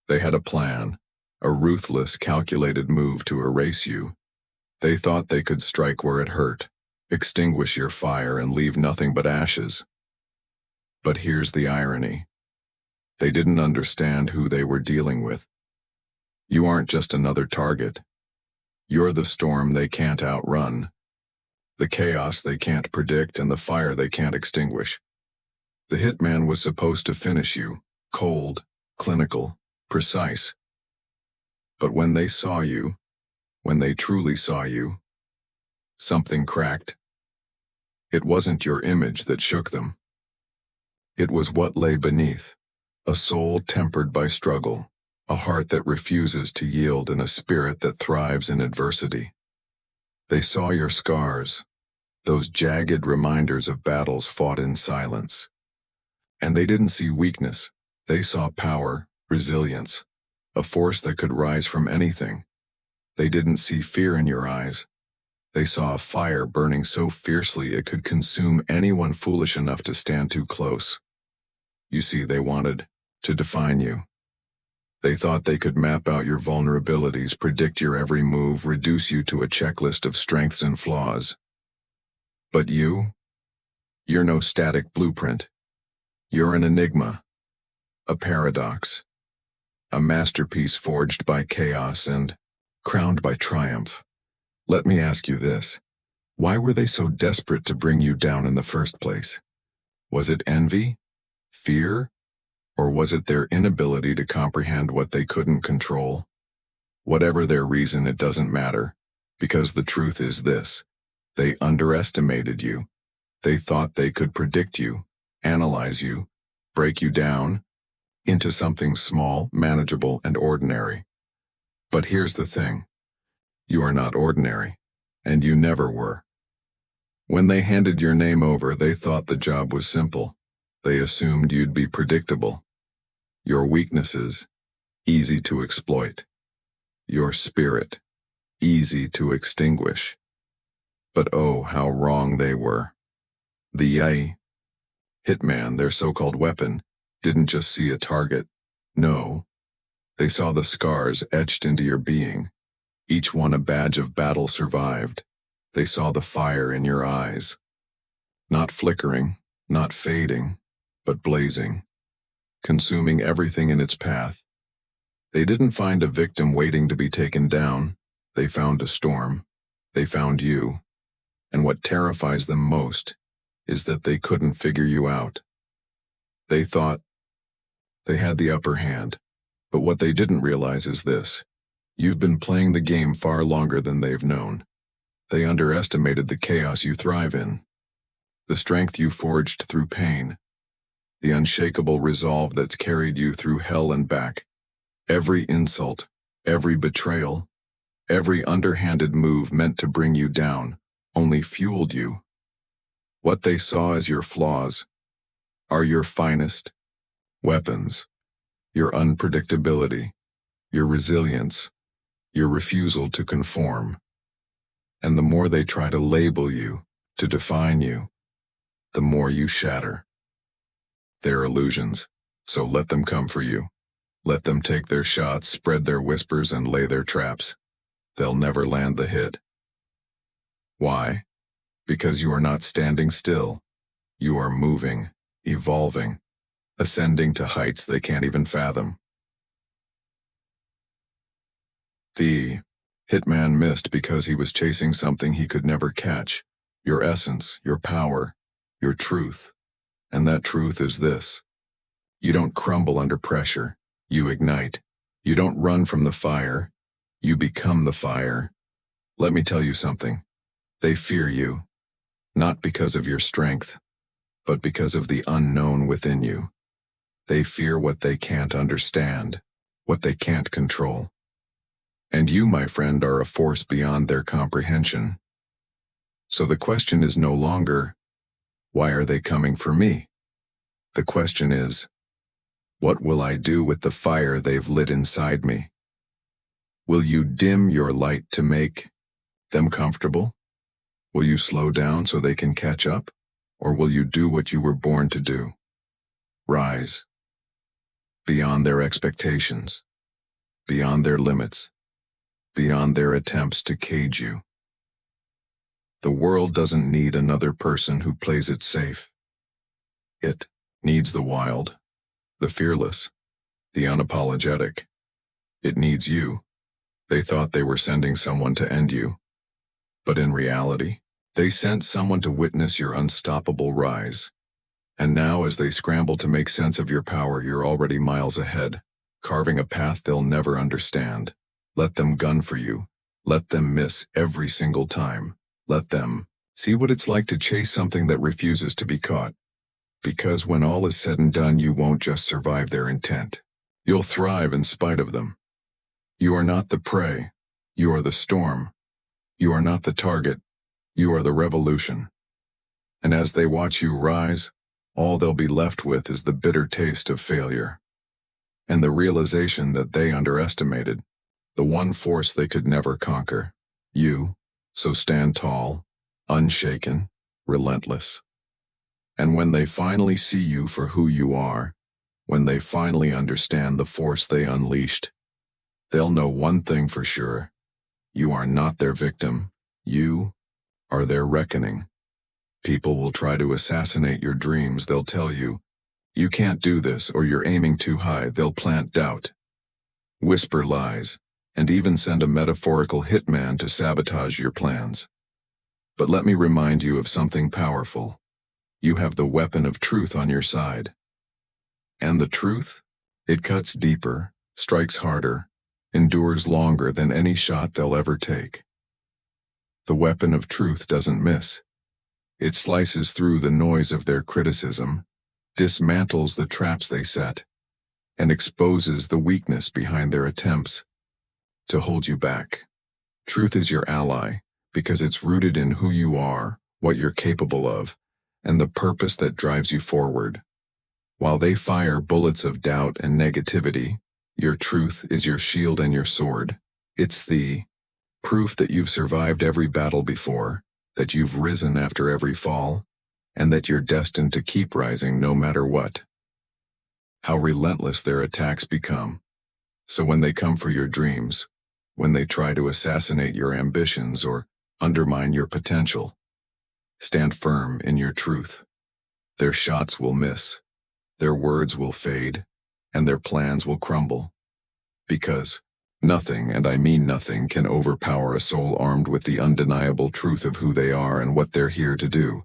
They had a plan, a ruthless, calculated move to erase you. They thought they could strike where it hurt, extinguish your fire and leave nothing but ashes. But here's the irony. They didn't understand who they were dealing with. You aren't just another target. You're the storm they can't outrun, the chaos they can't predict, and the fire they can't extinguish. The hitman was supposed to finish you, cold, clinical, precise. But when they saw you, when they truly saw you, something cracked. It wasn't your image that shook them. It was what lay beneath, a soul tempered by struggle, a heart that refuses to yield, and a spirit that thrives in adversity. They saw your scars, those jagged reminders of battles fought in silence. And they didn't see weakness, they saw power, resilience, a force that could rise from anything. They didn't see fear in your eyes. They saw a fire burning so fiercely it could consume anyone foolish enough to stand too close. You see, they wanted to define you. They thought they could map out your vulnerabilities, predict your every move, reduce you to a checklist of strengths and flaws. But you're no static blueprint. You're an enigma, a paradox, a masterpiece forged by chaos and crowned by triumph. Let me ask you this. Why were they so desperate to bring you down in the first place? Was it envy? Fear? Or was it their inability to comprehend what they couldn't control? Whatever their reason, it doesn't matter, because the truth is this. They underestimated you. They thought they could predict you, analyze you, break you down into something small, manageable, and ordinary. But here's the thing. You are not ordinary, and you never were. When they handed your name over, they thought the job was simple. They assumed you'd be predictable. Your weaknesses, easy to exploit. Your spirit, easy to extinguish. But oh, how wrong they were. The hitman, their so-called weapon, didn't just see a target. No, they saw the scars etched into your being. Each one a badge of battle survived. They saw the fire in your eyes. Not flickering, not fading, but blazing, consuming everything in its path. They didn't find a victim waiting to be taken down. They found a storm. They found you. And what terrifies them most is that they couldn't figure you out. They thought they had the upper hand, but what they didn't realize is this. You've been playing the game far longer than they've known. They underestimated the chaos you thrive in, the strength you forged through pain, the unshakable resolve that's carried you through hell and back. Every insult, every betrayal, every underhanded move meant to bring you down only fueled you. What they saw as your flaws are your finest weapons, your unpredictability, your resilience, your refusal to conform. And the more they try to label you, to define you, the more you shatter. They're illusions, so let them come for you. Let them take their shots, spread their whispers, and lay their traps. They'll never land the hit. Why? Because you are not standing still. You are moving, evolving, ascending to heights they can't even fathom. The hitman missed because he was chasing something he could never catch. Your essence, your power, your truth. And that truth is this. You don't crumble under pressure. You ignite. You don't run from the fire. You become the fire. Let me tell you something. They fear you, not because of your strength, but because of the unknown within you. They fear what they can't understand, what they can't control. And you, my friend, are a force beyond their comprehension. So the question is no longer, why are they coming for me? The question is, what will I do with the fire they've lit inside me? Will you dim your light to make them comfortable? Will you slow down so they can catch up? Or will you do what you were born to do? Rise beyond their expectations. beyond their limits, beyond their attempts to cage you. The world doesn't need another person who plays it safe. It needs the wild, the fearless, the unapologetic. It needs you. They thought they were sending someone to end you. But in reality, they sent someone to witness your unstoppable rise. And now as they scramble to make sense of your power, you're already miles ahead, carving a path they'll never understand. Let them gun for you. Let them miss every single time. Let them see what it's like to chase something that refuses to be caught. Because when all is said and done, you won't just survive their intent. You'll thrive in spite of them. You are not the prey. You are the storm. You are not the target. You are the revolution. And as they watch you rise, all they'll be left with is the bitter taste of failure. And the realization that they underestimated the one force they could never conquer. You. So stand tall, unshaken, relentless. And when they finally see you for who you are, when they finally understand the force they unleashed, they'll know one thing for sure. You are not their victim. You are their reckoning. People will try to assassinate your dreams. They'll tell you, you can't do this, or you're aiming too high. They'll plant doubt, whisper lies, and even send a metaphorical hitman to sabotage your plans. But let me remind you of something powerful. You have the weapon of truth on your side. And the truth? It cuts deeper, strikes harder, endures longer than any shot they'll ever take. The weapon of truth doesn't miss. It slices through the noise of their criticism, dismantles the traps they set, and exposes the weakness behind their attempts to hold you back. Truth is your ally because it's rooted in who you are, what you're capable of, and the purpose that drives you forward. While they fire bullets of doubt and negativity, your truth is your shield and your sword. It's the proof that you've survived every battle before, that you've risen after every fall, and that you're destined to keep rising no matter what. How relentless their attacks become. So when they come for your dreams, when they try to assassinate your ambitions or undermine your potential, stand firm in your truth. Their shots will miss, their words will fade, and their plans will crumble. Because nothing, and I mean nothing, can overpower a soul armed with the undeniable truth of who they are and what they're here to do.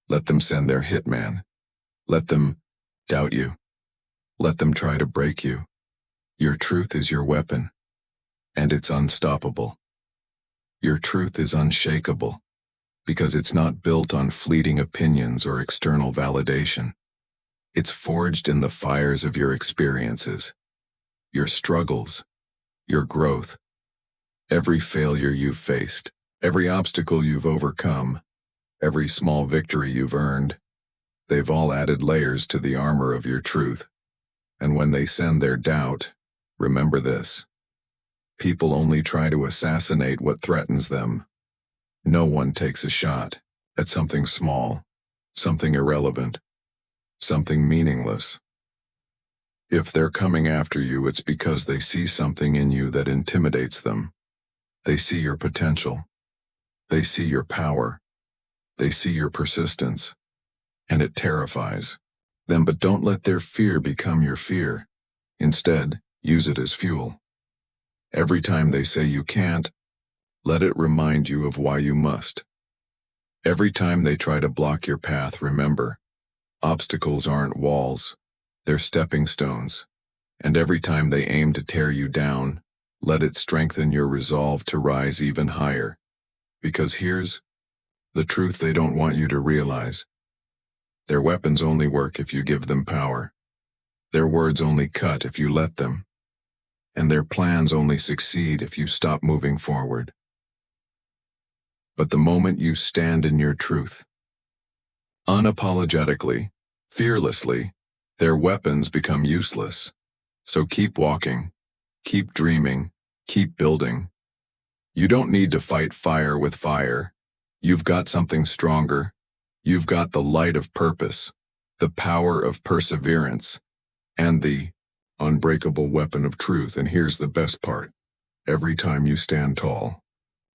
Let them send their hitman. Let them doubt you. Let them try to break you. Your truth is your weapon, and it's unstoppable. Your truth is unshakable, because it's not built on fleeting opinions or external validation. It's forged in the fires of your experiences, your struggles, your growth, every failure you've faced, every obstacle you've overcome, every small victory you've earned. They've all added layers to the armor of your truth. And when they send their doubt, remember this. People only try to assassinate what threatens them. No one takes a shot at something small, something irrelevant, something meaningless. If they're coming after you, it's because they see something in you that intimidates them. They see your potential. They see your power. They see your persistence. And it terrifies them. But don't let their fear become your fear. Instead, use it as fuel. Every time they say you can't, let it remind you of why you must. Every time they try to block your path, remember, obstacles aren't walls, they're stepping stones. And every time they aim to tear you down, let it strengthen your resolve to rise even higher. Because here's the truth they don't want you to realize. Their weapons only work if you give them power. Their words only cut if you let them. And their plans only succeed if you stop moving forward. But the moment you stand in your truth, unapologetically, fearlessly, their weapons become useless. So keep walking, keep dreaming, keep building. You don't need to fight fire with fire. You've got something stronger. You've got the light of purpose, the power of perseverance, and the unbreakable weapon of truth. And here's the best part. Every time you stand tall,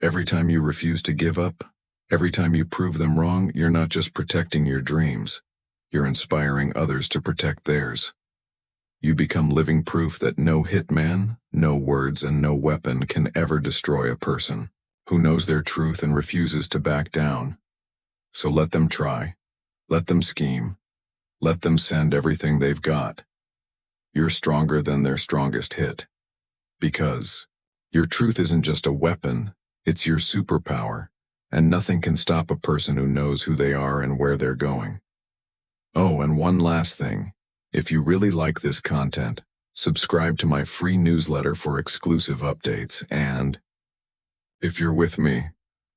every time you refuse to give up, every time you prove them wrong, you're not just protecting your dreams. You're inspiring others to protect theirs. You become living proof that no hitman, no words, and no weapon can ever destroy a person who knows their truth and refuses to back down. So let them try. Let them scheme. Let them send everything they've got. You're stronger than their strongest hit. Because your truth isn't just a weapon, it's your superpower, and nothing can stop a person who knows who they are and where they're going. Oh, and one last thing. If you really like this content, subscribe to my free newsletter for exclusive updates, and if you're with me,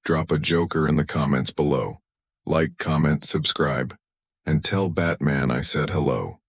drop a joker in the comments below. Like, comment, subscribe, and tell Batman I said hello.